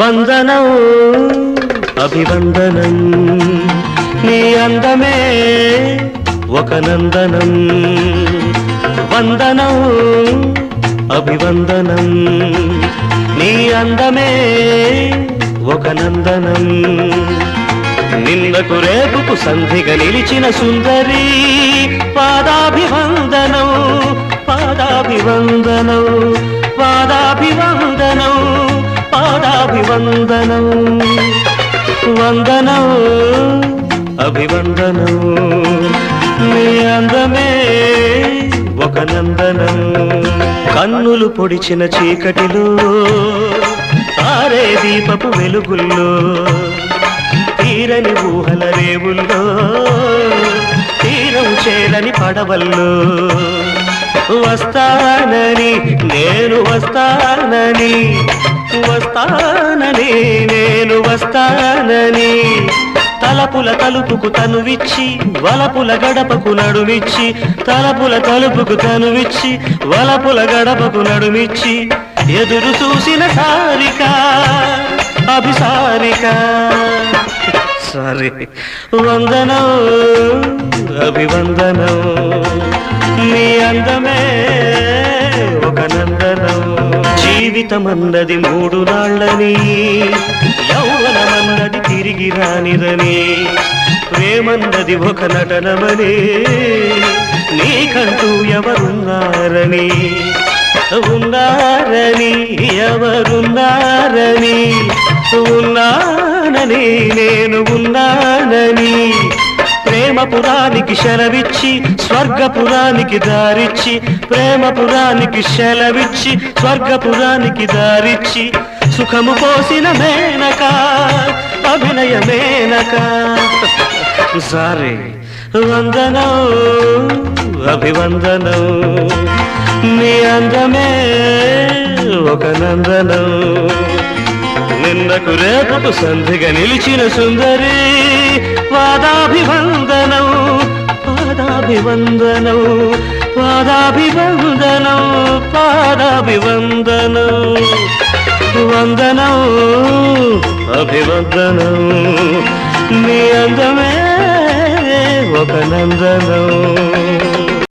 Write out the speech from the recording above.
వందనం అభివందనం నీ అందమే ఒక నందనం వందనం అభివందనం నీ అందమే ఒక నందనం నిన్నకు రేపుకు సంధిగా నిలిచిన సుందరి పాదాభివందనం పాదాభివందనం పాదాభివందనం పాదాభివందనం వందనం అభివందనం నీ అందమే ఒక నందనం కన్నులు పొడిచిన చీకటిలో తారే దీపపు వెలుగుల్లో తీరని ఊహల రేవుల్లో తీరం చేరని పడవల్లో వస్తానని నేను వస్తానని వస్తానని నేను వస్తానని తలపుల తలుపుకు తనువిచ్చి వలపుల గడపకు నడుమిచ్చి తలపుల తలుపుకు తనువిచ్చి వలపుల గడపకు నడుమిచ్చి ఎదురు చూసిన సారిక అభిసారిక సారీ వందనం అభివందనం నీ అందమే ఒక నందనం జీవితమన్నది 3 నాళ్ళని యౌవనమన్నది తిరిగి రానిదని ప్రేమన్నది ఒక నటనమని నీకంటూ ఎవరున్నారని ఉన్నారని ఎవరున్నారని ఉన్నానని నేను ఉన్నానని ప్రేమపురానికి శలవిచ్చి స్వర్గపురానికి దారిచ్చి ప్రేమపురానికి శలవిచ్చి స్వర్గపురానికి దారిచ్చి సుఖము పోసిన మేనక అభినయ మేనక సారీ వందనం అభివందనం నీ అందమే ఒక నందనం నిన్నకు రేపకు సంధిగా నిలిచిన సుందరి పాదాభివందనం పాదాభివందనం పాదాభివందనం పాదాభివందనం వందనం అభివందనం నీ అందమే ఒక నందనం